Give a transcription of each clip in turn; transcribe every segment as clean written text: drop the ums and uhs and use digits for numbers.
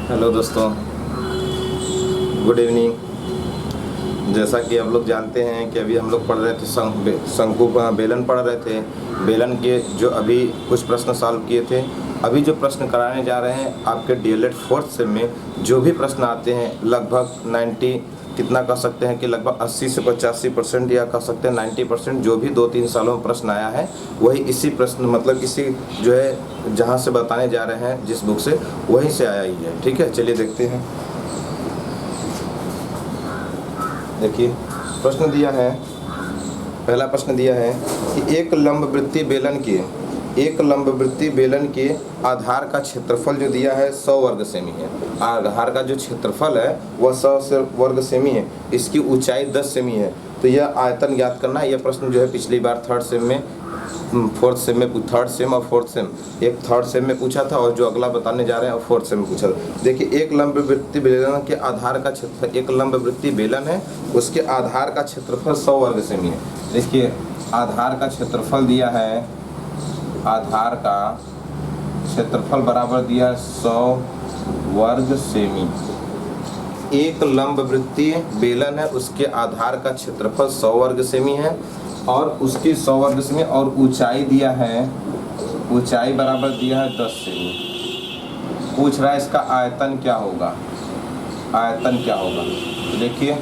Hello दोस्तों, good evening. जैसा कि आप लोग जानते हैं कि अभी हम लोग पढ़ रहे थे शंकु बेलन पढ़ रहे थे। बेलन के जो अभी कुछ प्रश्न सॉल्व किए थे। अभी जो प्रश्न कराने जा रहे हैं आपके डीएलएड फोर्थ सेम में जो भी प्रश्न आते हैं लगभग 90 कितना कह सकते हैं कि लगभग 80 से 85% या कह सकते हैं 90% जो भी 2-3 सालों में प्रश्न आया है वही इसी प्रश्न मतलब किसी जो है जहाँ से बताने जा रहे हैं जिस बुक से वहीं से आया ही है। ठीक है, चलिए देखते हैं। देखिए प्रश्न दिया है, पहला प्रश्न दिया है कि एक लंबवृत्तीय बेलन के आधार का क्षेत्रफल जो दिया है 100 वर्ग सेमी है। आधार का जो क्षेत्रफल है वह 100 वर्ग सेमी है, इसकी ऊंचाई 10 सेमी है। तो यह आयतन ज्ञात करना है। यह प्रश्न जो है पिछली बार थर्ड सेम और फोर्थ सेम, एक थर्ड सेम में पूछा था और जो अगला बताने जा रहे हैं फोर्थ सेम में पूछा था। देखिए एक लंबवृत्तीय बेलन के आधार का क्षेत्रफल, एक लंबवृत्तीय बेलन है उसके आधार का क्षेत्रफल 100 वर्ग सेमी है। देखिए आधार का क्षेत्रफल दिया है, आधार का क्षेत्रफल बराबर दिया है 100 वर्ग सेमी। एक लंबवृत्तीय बेलन है उसके आधार का क्षेत्रफल 100 वर्ग सेमी है और उसकी 100 वर्ग सेमी और ऊंचाई दिया है, ऊंचाई बराबर दिया है 10 सेमी। पूछ रहा है इसका आयतन क्या होगा, आयतन क्या होगा। तो देखिए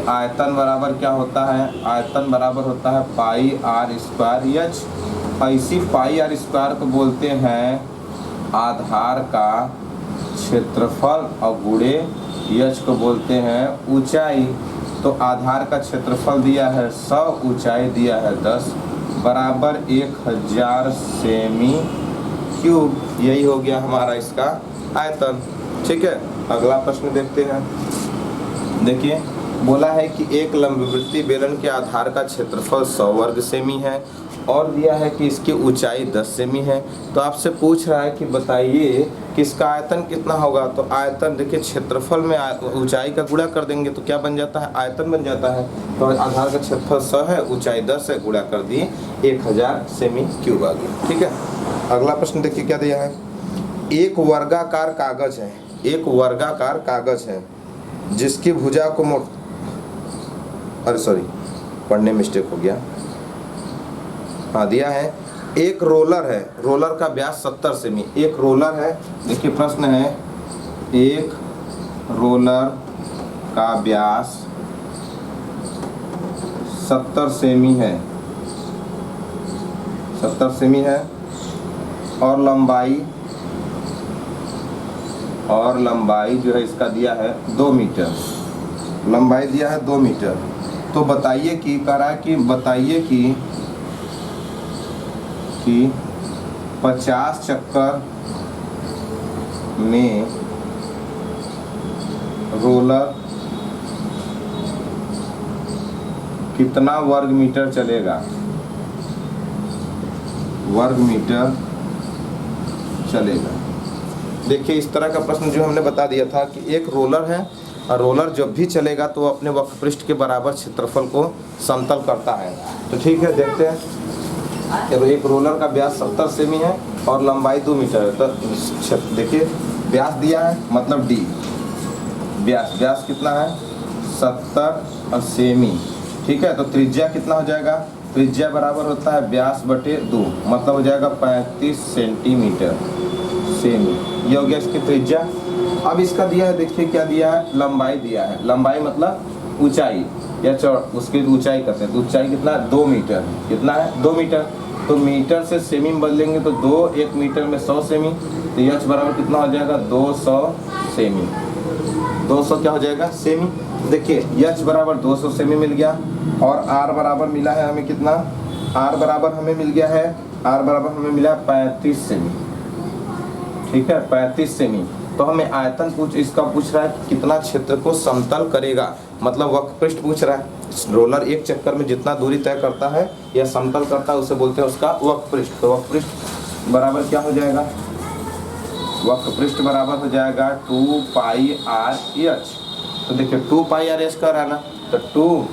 आयतन बराबर क्या होता है, आयतन बराबर होता है पाई आर स्क्वायर एच। इसी पाई आर स्क्वायर को बोलते हैं आधार का क्षेत्रफल और गुणे एच को बोलते हैं ऊंचाई। तो आधार का क्षेत्रफल दिया है 100, ऊंचाई दिया है 10 बराबर 1000 सेमी क्यूब। यही हो गया हमारा इसका आयतन। ठीक है, अगला प्रश्न देखते हैं। देखिए बोला है कि एक लंबवृत्तीय बेलन के आधार का क्षेत्रफल 100 वर्ग सेमी है और दिया है कि इसकी ऊंचाई 10 सेमी है। तो आपसे पूछ रहा है कि बताइए कि इसका आयतन कितना होगा। तो आयतन देखिए क्षेत्रफल में ऊंचाई का गुणा कर देंगे तो क्या बन जाता है, आयतन बन जाता है। तो आधार का क्षेत्रफल 100 है, ऊंचाई 10 है, गुणा कर दिए 1000 सेमी क्यूब आ गया। ठीक है, अगला प्रश्न देखिए क्या दिया है। एक वर्गाकार कागज है, एक वर्गाकार कागज है जिसकी भुजा को पढ़ने मिस्टेक हो गया। हाँ दिया है एक रोलर है, रोलर का व्यास 70 सेमी। एक रोलर है, देखिए प्रश्न है एक रोलर का व्यास 70 सेमी है, 70 सेमी है और लंबाई जो है इसका दिया है 2 मीटर, लंबाई दिया है 2 मीटर। तो बताइए कि कह रहा है कि बताइए कि 50 चक्कर में रोलर कितना वर्ग मीटर चलेगा, वर्ग मीटर चलेगा। देखिए इस तरह का प्रश्न जो हमने बता दिया था कि एक रोलर है और रोलर जब भी चलेगा तो वो अपने वक्रपृष्ठ के बराबर क्षेत्रफल को समतल करता है। तो ठीक है देखते हैं। एक रोलर का व्यास 70 सेमी है और लंबाई 2 मीटर है। तो देखिए व्यास दिया है मतलब डी, व्यास कितना है 70 सेमी। ठीक है, तो त्रिज्या कितना हो जाएगा, त्रिज्या बराबर होता है व्यास बटे 2 मतलब हो जाएगा 35 सेंटीमीटर सेमी। ये हो गया इसकी त्रिज्या। अब इसका दिया है, देखिए क्या दिया है, लंबाई दिया है, लंबाई मतलब ऊंचाई या उसकी ऊंचाई करते हैं। तो ऊंचाई कितना है 2 मीटर, कितना है 2 मीटर। तो मीटर से सेमी में बदलेंगे तो 1 मीटर में 100 सेमी। तो एच बराबर कितना हो जाएगा 200 सेमी, 200 क्या हो जाएगा सेमी। देखिए एच बराबर 200 सेमी मिल गया और आर बराबर मिला है हमें कितना, आर बराबर हमें मिल गया है, आर बराबर हमें मिला 35 सेमी। ठीक है 35 सेमी। तो हमें आयतन इसका पूछ रहा है कि कितना क्षेत्र को समतल करेगा, मतलब वक्रपृष्ठ पूछ रहा है। रोलर एक चक्कर में जितना दूरी तय करता है या समतल करता है उसे बोलते हैं उसका वक्रपृष्ठ। तो वक्रपृष्ठ बराबर क्या हो जाएगा, वक्रपृष्ठ बराबर हो जाएगा 2 पाई आर एच। तो देखिए 2 पाई आर एच का रहा ना, तो 2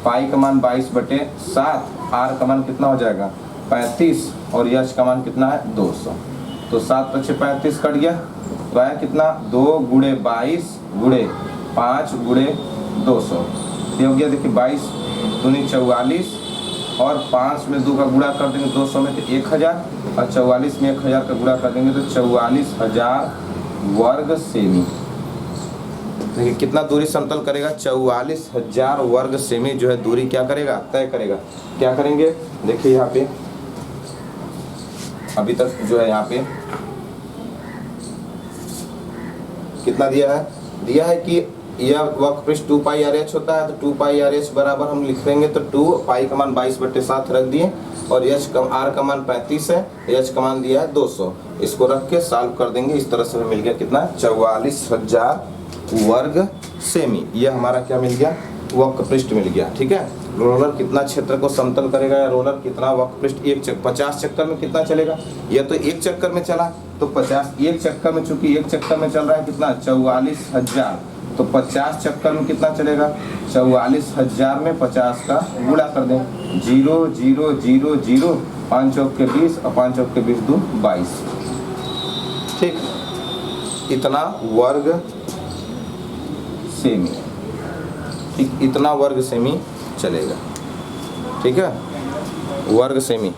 पाई का मान 22/7, आर का मान कितना हो जाएगा 35 और एच का मान कितना है 200। तो 7 पचे 35 कट गया, तो आया कितना 2 गुणे 22 गुणे 5 गुणे 200। ये हो गया देखिए 22 दूनी 44 और 5 में 2 का गुणा कर देंगे 200 में तो 1000 और 44 में 1000 का गुणा कर देंगे तो 44,000 वर्ग सेमी। देखिए कितना दूरी समतल करेगा, 44,000 वर्ग सेमी जो है दूरी क्या करेगा, तय करेगा। क्या करेंगे देखिए यहाँ पे अभी तक जो है यहाँ पे कितना दिया है कि यह वक्रपृष्ठ 2 पाई आर एच होता है, तो 2 पाई आर एच बराबर हम लिख देंगे तो 2 पाई का मान 22/7 रख दिए और एच आर का मान 35 है, एच का मान दिया है 200। इसको रख के सॉल्व कर देंगे, इस तरह से हमें मिल गया कितना 44,000 वर्ग सेमी। यह हमारा क्या मिल गया, वक्रपृष्ठ मिल गया। ठीक है, रोलर कितना क्षेत्र को समतल करेगा या रोलर कितना वक्रपृष्ठ 50 चक्कर में कितना चलेगा। यह तो 1 चक्कर में चला तो 50 1 चक्कर में, चूंकि 1 चक्कर में चल रहा है कितना 44,000, तो 50 चक्कर में कितना चलेगा 44,000 में 50 का गुणा कर दें 0 0 0 0 5 चौक के 20 और 5 चौक के 20 2 22। ठीक, इतना वर्ग सेमी। ठीक, इतना वर्ग सेमी चलेगा। ठीक है, वर्ग सेमी।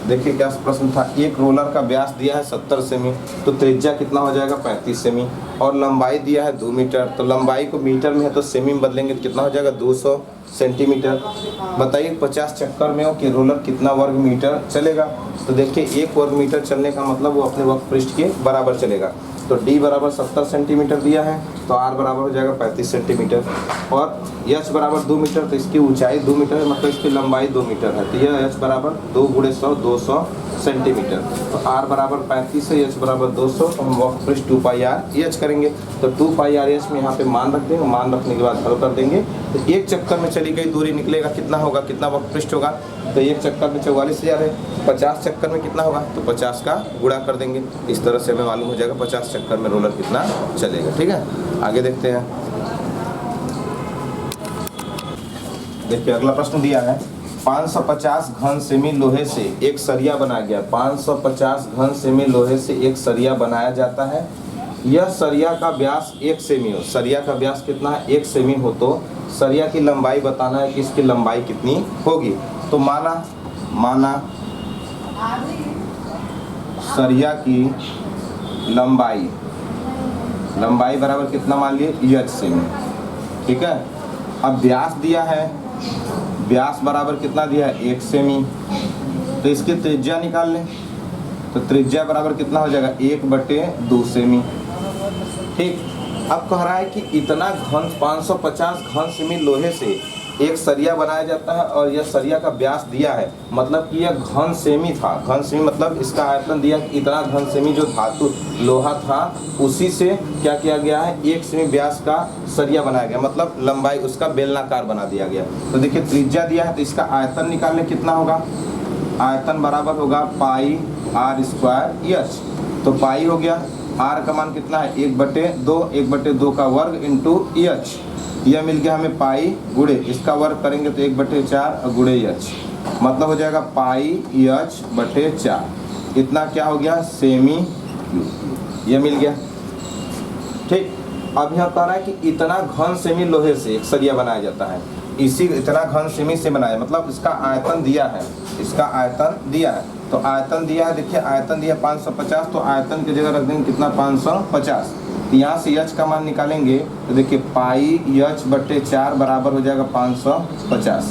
देखिए क्या प्रश्न था, एक रोलर का व्यास दिया है 70 सेमी, तो त्रिज्या कितना हो जाएगा 35 सेमी और लंबाई दिया है 2 मीटर, तो लंबाई को मीटर में है तो सेमी में बदलेंगे तो कितना हो जाएगा 200 सेंटीमीटर। बताइए 50 चक्कर में हो कि रोलर कितना वर्ग मीटर चलेगा। तो देखिए 1 वर्ग मीटर चलने का मतलब वो अपने वक्रपृष्ठ के बराबर चलेगा। तो d बराबर 70 सेंटीमीटर दिया है तो r बराबर हो जाएगा 35 सेंटीमीटर और h बराबर 2 मीटर, तो इसकी ऊंचाई 2 मीटर है मतलब इसकी लंबाई 2 मीटर है, तो यह h बराबर 2 गुणे 100 200 सेंटीमीटर। तो r बराबर 35 है, h बराबर 200, तो हम वक्रपृष्ठ 2 पाई आर एच करेंगे। तो 2 पाई आर एच में यहाँ पे मान रख देंगे, मान रखने के बाद हल कर देंगे तो 1 चक्कर में चली गई दूरी निकलेगा कितना होगा, कितना वक्रपृष्ठ होगा। तो 1 चक्कर में 44,000 है, 50 चक्कर में कितना होगा तो 50 का गुणा कर देंगे। इस तरह से हमें मालूम हो जाएगा 50 चक्कर में रोलर कितना चलेगा। ठीक है, आगे देखते हैं। देखिए अगला प्रश्न दिया है 550 घन सेमी लोहे से एक सरिया बनाया गया। 550 घन सेमी लोहे से एक सरिया बनाया जाता है। यह सरिया का व्यास 1 सेमी हो। सरिया का व्यास कितना है 1 सेमी हो, तो सरिया की लंबाई बताना है कि इसकी लंबाई कितनी होगी। तो माना सरिया की लंबाई बराबर कितना मान लिए h सेमी। ठीक है, अब व्यास दिया है, व्यास बराबर कितना दिया है 1 सेमी, तो इसकी त्रिज्या निकाल लें। तो त्रिज्या बराबर कितना हो जाएगा 1/2 सेमी। ठीक, अब कह रहा है कि इतना घन 550 घन सेमी लोहे से एक सरिया बनाया जाता है और यह सरिया का व्यास दिया है, मतलब कि यह घन सेमी था। घन सेमी मतलब इसका आयतन दिया कि इतना घन सेमी जो धातु लोहा था उसी से क्या किया गया है 1 सेमी व्यास का सरिया बनाया गया, मतलब लंबाई उसका बेलनाकार बना दिया गया। तो देखिए त्रिज्या दिया है तो इसका आयतन निकालने कितना होगा, आयतन बराबर होगा पाई आर स्क्वायर एच। तो पाई हो गया, आर का मान कितना है 1/2 का वर्ग इंटू एच। यह मिल गया हमें पाई गुणे इसका वर्ग करेंगे तो 1/4 और गुणे एच, मतलब हो जाएगा पाई h/4। इतना क्या हो गया सेमी क्यूब, यह मिल गया। ठीक, अब यहाँ कह रहा है कि इतना घन सेमी लोहे से एक सरिया बनाया जाता है। इसी इतना घन सेमी से बनाया मतलब इसका आयतन दिया है, इसका आयतन दिया है। तो आयतन दिया है, देखिए आयतन दिया 550, तो आयतन की जगह रख देंगे कितना 550। तो यहाँ से h का मान निकालेंगे तो देखिए पाई h/4 बराबर हो जाएगा 550।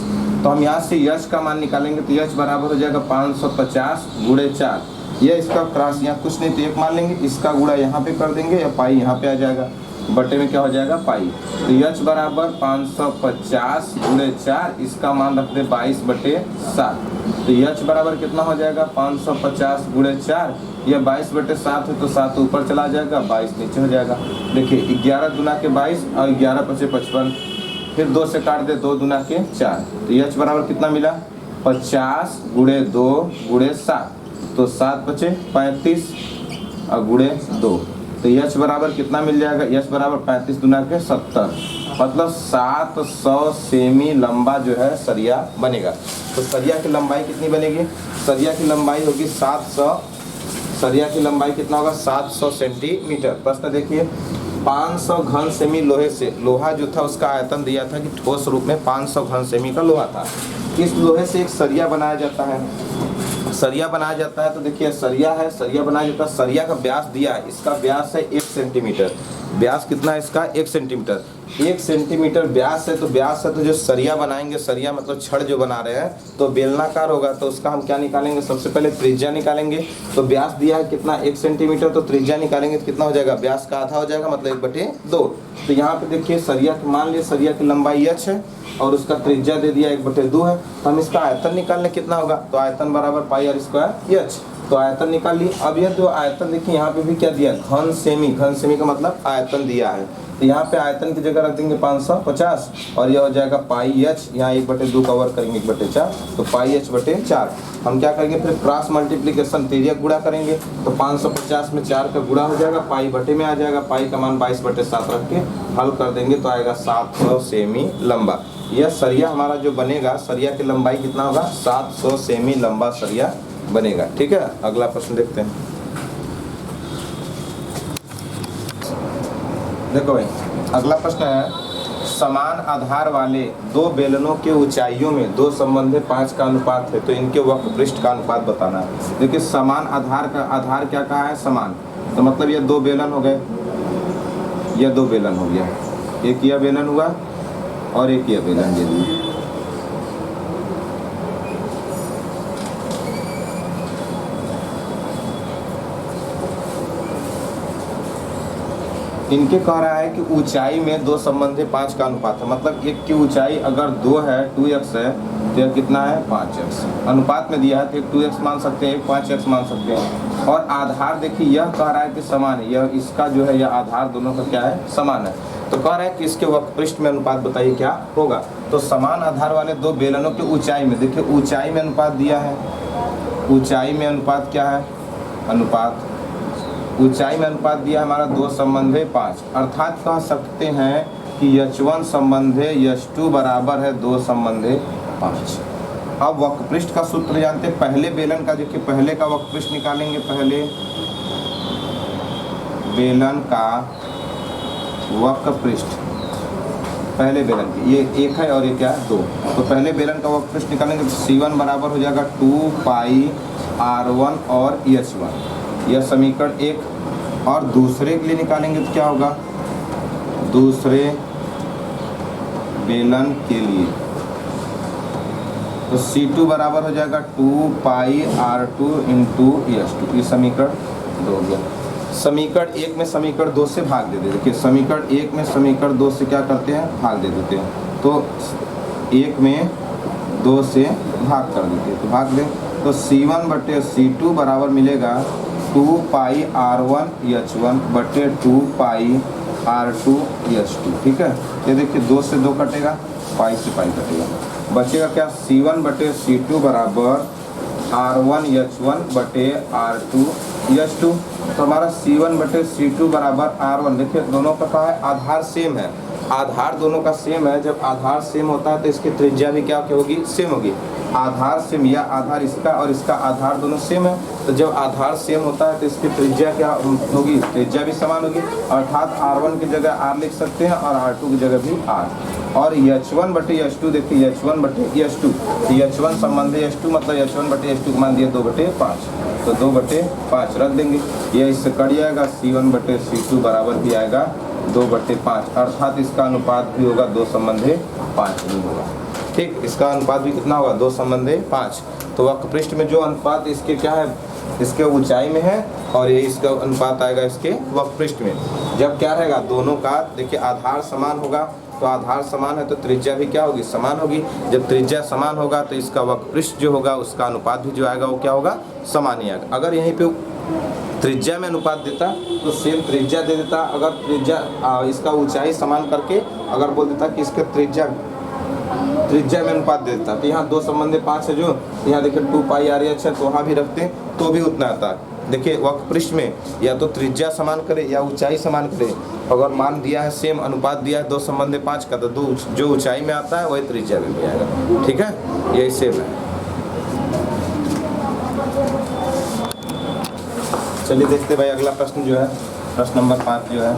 तो हम यहाँ से h का मान निकालेंगे तो h बराबर हो जाएगा 550 गुणे 4। यह इसका क्रॉस यहाँ कुछ नहीं तो 1 मान लेंगे, इसका गुणा यहाँ पे कर देंगे या पाई यहाँ पे आ जाएगा, बटे में क्या हो जाएगा पाई। तो h बराबर 550 गुणे 4, इसका मान रख दे 22/7। तो h बराबर कितना हो जाएगा 550 गुणे 4, यह 22/7 है तो 7 ऊपर चला जाएगा 22 नीचे हो जाएगा। देखिए 11 दूना के 22 और 11 × 5 = 55, फिर 2 से काट दे 2 दूना के 4। तो h बराबर कितना मिला 50 गुणे 2 गुणे 7, तो 7 × 5 = 35 और गुणे 2। तो h बराबर कितना मिल जाएगा, h बराबर 35 दूना के 70 मतलब 700 सेमी लंबा जो है सरिया बनेगा। तो सरिया की लंबाई कितनी बनेगी? सरिया की लंबाई होगी 700, सरिया की लंबाई कितना होगा? 700 सेंटीमीटर। प्रश्न देखिए, 500 घन सेमी लोहे से, लोहा जो था उसका आयतन दिया था कि ठोस रूप में 500 घन सेमी का लोहा था। इस लोहे से एक सरिया बनाया जाता है, सरिया बनाया जाता है। तो देखिए सरिया है, सरिया बनाया जाता है, सरिया का व्यास दिया है, इसका व्यास है 1 सेंटीमीटर। व्यास कितना है इसका? 1 सेंटीमीटर। 1 सेंटीमीटर व्यास है, तो व्यास है तो जो सरिया बनाएंगे, सरिया मतलब छड़ जो बना रहे हैं, तो बेलनाकार होगा, तो उसका हम क्या निकालेंगे? सबसे पहले त्रिज्या निकालेंगे। तो व्यास दिया है कितना? 1 सेंटीमीटर, तो त्रिज्या निकालेंगे तो कितना हो जाएगा? व्यास का आधा हो जाएगा, मतलब 1/2। तो यहाँ पे देखिए सरिया की, मान लिया सरिया की लंबाई h है और उसका त्रिज्या दे दिया 1/2 है। तो हम इसका आयतन निकालने कितना होगा? तो आयतन बराबर पाई r स्क्वायर h। तो आयतन निकाल ली। अब यह जो आयतन देखिए यहाँ पे भी क्या दिया? घन सेमी। घन सेमी का मतलब आयतन दिया है, तो यहाँ पे आयतन की जगह रख देंगे 550 और यह हो जाएगा पाई h। यहाँ 1/2 कवर करेंगे 1/4, तो पाई h/4। हम क्या करेंगे फिर? क्रॉस मल्टीप्लिकेशन, तिर्यक गुणा करेंगे, तो 550 में 4 का गुणा हो जाएगा, पाई बटे में आ जाएगा, पाई का मान 22/7 रख के हल कर देंगे तो आएगा 700 सेमी लंबा। यह सरिया हमारा जो बनेगा, सरिया की लंबाई कितना होगा? 700 सेमी लंबा सरिया बनेगा। ठीक है, अगला प्रश्न देखते हैं। देखो भाई, अगला प्रश्न है, समान आधार वाले दो बेलनों के ऊंचाइयों में 2 संबंधी 5 का अनुपात है, तो इनके वक्र पृष्ठ का अनुपात बताना है। देखिए समान आधार का, आधार क्या कहा है? समान। तो मतलब ये 2 बेलन हो गए, यह 2 बेलन हो गया, एक यह बेलन हुआ और एक यह बेलन दे दिया। इनके कह रहा है कि ऊंचाई में 2 संबंधी 5 का अनुपात है, मतलब एक की ऊंचाई अगर 2 है, 2x है, तो यह कितना है? 5x। अनुपात में दिया है तो एक 2x मान सकते हैं, एक 5x मान सकते हैं। और आधार देखिए यह कह रहा है कि समान है, यह इसका जो है यह आधार दोनों का क्या है? समान है। तो कह रहा है कि इसके वक्र पृष्ठ में अनुपात बताइए क्या होगा। तो समान आधार वाले 2 बेलनों की ऊंचाई में, देखिए ऊंचाई में अनुपात दिया है, ऊंचाई में अनुपात क्या है? अनुपात ऊंचाई में अनुपात दिया हमारा 2 संबंधे 5, अर्थात कह सकते हैं कि h1 संबंधे h2 बराबर है 2 संबंधे 5। अब वक्र पृष्ठ का सूत्र जानते हैं, पहले बेलन का, देखिए पहले का वक्र पृष्ठ निकालेंगे। पहले बेलन का वक्र पृष्ठ, पहले बेलन की, ये 1 है और ये क्या है? 2। तो पहले बेलन का वक्र पृष्ठ निकालेंगे तो C1 बराबर हो जाएगा 2 पाई R1 और h1, यह समीकरण 1। और दूसरे के लिए निकालेंगे तो क्या होगा? दूसरे बेलन के लिए तो C2 बराबर हो जाएगा 2 पाई R2 इंटू h2, ये समीकरण 2 हो गया। समीकरण 1 में समीकरण 2 से भाग दे देते। देखिए समीकरण 1 में समीकरण 2 से क्या करते हैं? भाग दे देते हैं। तो 1 में 2 से भाग कर देते हैं, तो भाग दें तो C1/C2 बराबर मिलेगा 2 पाई R1 h1 बटे 2 पाई R2 h2। ठीक है, ये देखिए 2 से 2 कटेगा, पाई से पाई कटेगा, बचेगा क्या? C1/C2 बराबर R1 h1 बटे R2 h2। तो हमारा C1/C2 बराबर R1, देखिए दोनों का क्या है? आधार सेम है, आधार दोनों का सेम है। जब आधार सेम होता है तो इसकी त्रिज्या भी क्या होगी? सेम होगी। आधार सेम, या आधार इसका और इसका आधार दोनों सेम है, तो जब आधार सेम होता है तो इसकी त्रिज्या क्या होगी? त्रिज्या भी समान होगी, अर्थात R1 की जगह R लिख सकते हैं और R2 की जगह भी R। और h1/h2, देखिए h1/h2, h1 संबंधी h2 मतलब h1/h2 मान दिया 2/5, तो 2/5 रख देंगे, यह इससे कट जाएगा। C1/C2 बराबर भी आएगा 2/5, अर्थात इसका अनुपात भी होगा 2 संबंधे 5 नहीं होगा। ठीक, इसका अनुपात भी कितना होगा? 2 संबंधे 5। तो वक्र पृष्ठ में जो अनुपात इसके क्या है? इसके ऊंचाई में है, और ये इसका अनुपात आएगा इसके वक्र पृष्ठ में। जब क्या रहेगा? दोनों का देखिए आधार समान होगा, तो आधार समान है तो त्रिज्या भी क्या होगी? समान होगी। जब त्रिज्या समान होगा तो इसका वक्र पृष्ठ जो होगा उसका अनुपात भी जो आएगा वो क्या होगा? समान ही आएगा। अगर यहीं पे त्रिज्या में अनुपात देता तो सेम त्रिज्या दे देता। अगर त्रिज्या इसका ऊंचाई समान करके अगर बोल देता कि इसका त्रिज्या त्रिज्या में अनुपात दे देता। तो यहाँ 2 संबंधी 5 है, जो यहाँ देखिए 2 पाई आर एच है, तो वहाँ भी रखते तो भी उतना आता है। देखिए वक्र पृष्ठ में या तो त्रिज्या समान करे या ऊंचाई समान करे। अगर मान दिया है सेम अनुपात दिया है 2 संबंधी 5 का, तो जो ऊंचाई में आता है वही त्रिज्या में भी आएगा। ठीक है, यही सेम है। चलिए देखते भाई अगला प्रश्न जो है, प्रश्न नंबर 5 जो है,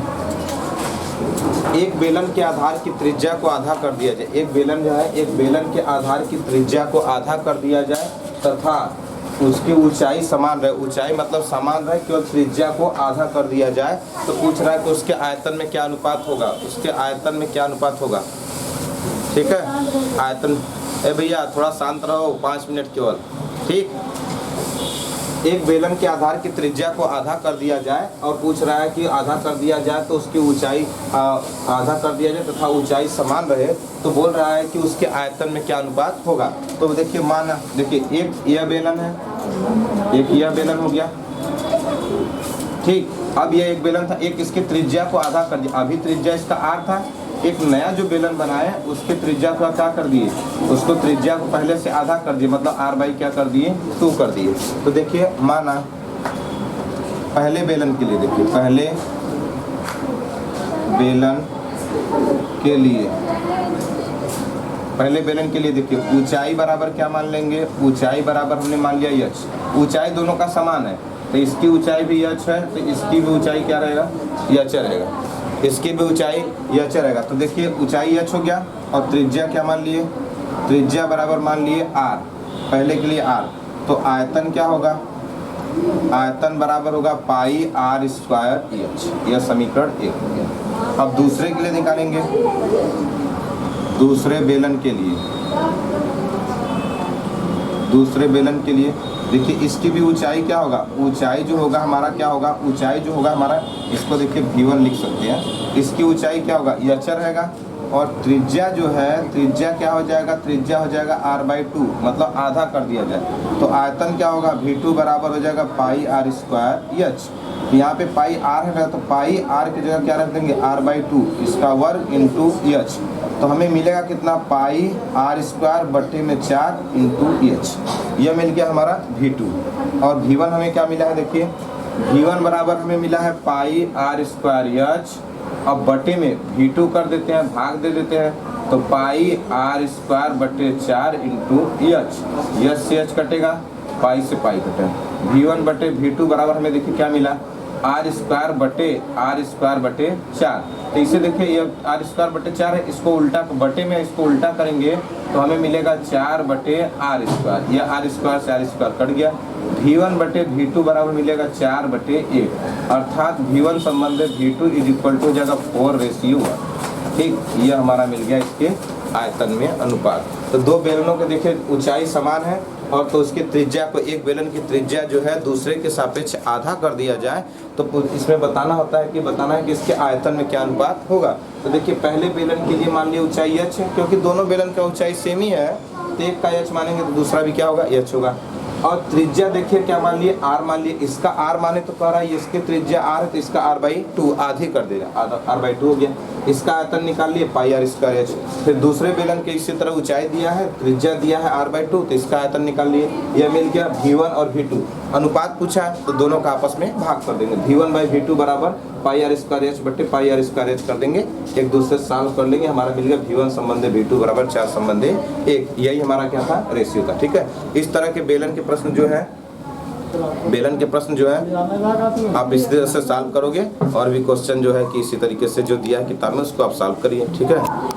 एक बेलन के आधार की त्रिज्या को आधा कर दिया जाए। एक बेलन जो है, एक बेलन के आधार की त्रिज्या को आधा कर दिया जाए तथा उसकी ऊंचाई समान रहे। ऊंचाई मतलब समान रहे, केवल त्रिज्या को आधा कर दिया जाए। तो पूछ रहा है कि उसके आयतन में क्या अनुपात होगा, उसके आयतन में क्या अनुपात होगा। ठीक है, आयतन, ए भैया थोड़ा शांत रहो, 5 मिनट केवल। ठीक, एक बेलन के आधार की त्रिज्या को आधा कर दिया जाए और पूछ रहा है कि आधा कर दिया जाए तो उसकी ऊंचाई आधा कर दिया जाए तथा ऊंचाई समान रहे। तो बोल रहा है कि उसके आयतन में क्या अनुपात होगा। तो देखिए माना, देखिए एक यह बेलन है, एक यह बेलन हो गया। ठीक, अब यह एक बेलन था, एक इसकी त्रिज्या को आधा कर दिया। अभी त्रिज्या इसका r था, एक नया जो बेलन बनाया उसके त्रिज्या को क्या कर दिए, उसको त्रिज्या को पहले से आधा कर दिए, मतलब r बाई क्या कर दिए, 2 कर दिए। तो देखिए माना पहले बेलन के लिए, देखिए पहले बेलन के लिए, पहले बेलन के लिए देखिए ऊंचाई बराबर क्या मान लेंगे, ऊंचाई बराबर हमने मान लिया h। ऊंचाई दोनों का समान है, तो इसकी ऊंचाई भी h है, तो इसकी भी ऊंचाई क्या रहेगा, h रहेगा। इसकी भी ऊंचाई h रहेगा। तो देखिए ऊंचाई h हो गया और त्रिज्या क्या मान लिए, त्रिज्या बराबर मान लिए r, पहले के लिए r। तो आयतन क्या होगा, आयतन बराबर होगा पाई r स्क्वायर h। यह समीकरण 1 हो गया। अब दूसरे के लिए निकालेंगे, दूसरे बेलन के लिए, दूसरे बेलन के लिए देखिए इसकी भी ऊंचाई क्या होगा, ऊंचाई जो होगा हमारा क्या होगा, ऊंचाई जो होगा हमारा, इसको देखिए v1 लिख सकते हैं। इसकी ऊंचाई क्या होगा, h रहेगा और त्रिज्या जो है, त्रिज्या क्या हो जाएगा, त्रिज्या हो जाएगा r/2, मतलब आधा कर दिया जाए। तो आयतन क्या होगा, v2 बराबर हो जाएगा पाई r स्क्वायर h। यहाँ पे पाई r है, तो पाई r की जगह क्या रख देंगे, r/2 इसका वर्ग इंटू h। तो हमें मिलेगा कितना, पाई r स्क्वायर बट्टे में 4 इंटू h। यह मिल गया हमारा v2। और v1 हमें क्या मिला है, देखिए v1 बराबर हमें मिला है पाई r स्क्वायर h। अब बटे में v2 कर देते हैं, भाग दे देते हैं, तो पाई r स्क्वायर बट्टे 4 इंटू h। यह से h कटेगा, पाई से पाई कटेगा। v1 बटे v2 बराबर हमें देखिए क्या मिला, r स्क्वायर बटे 4। तो इसे देखिए ये r स्क्वायर बटे 4 है, इसको उल्टा बटे में इसको उल्टा करेंगे तो हमें मिलेगा 4 बटे r स्क्वायर। यह r स्क्वायर से r स्क्वायर कट गया। v1 बटे v2 बराबर मिलेगा 4 बटे 1, अर्थात v1 संबंधित v2 इज इक्वल टू हो जाएगा 4:1। ठीक, यह हमारा मिल गया इसके आयतन में अनुपात। तो दो बेलनों के देखिए ऊंचाई समान है और तो उसकी त्रिज्या को, एक बेलन की त्रिज्या जो है दूसरे के सापेक्ष आधा कर दिया जाए। तो इसमें बताना होता है कि बताना है कि इसके आयतन में क्या अनुपात होगा। तो देखिए पहले बेलन के लिए मान लिया ऊंचाई h है, क्योंकि दोनों बेलन का ऊंचाई सेम ही है, तो एक का h मानेंगे तो दूसरा भी क्या होगा, h होगा। और त्रिज्या देखिए क्या मान लिए, r मान लिए। इसका r माने तो कह रहा है इसकी त्रिज्या r है, तो इसका r/2 आधी कर देगा, आधा r/2 हो गया। इसका आयतन निकाल लिए पाई r स्क्वायर h। फिर दूसरे बेलन के इसी तरह ऊंचाई दिया है, त्रिज्या दिया है r/2, तो इसका आयतन निकाल लिए। यह मिल गया v1 और v2। अनुपात पूछा है तो दोनों का आपस में भाग कर देंगे। v1/v2 बराबर पाई r स्क्वायर h बट्टे पाई r स्क्वायर h कर देंगे, एक दूसरे से सॉल्व कर लेंगे। हमारा मिल गया v1 संबंधे v2 बराबर 4 संबंधे 1। यही हमारा क्या था, रेशियो था। ठीक है, इस तरह के बेलन के प्रश्न जो है, बेलन के प्रश्न जो है आप इसी तरह से सॉल्व करोगे। और भी क्वेश्चन जो है कि इसी तरीके से जो दिया है किताब में उसको आप सॉल्व करिए। ठीक है।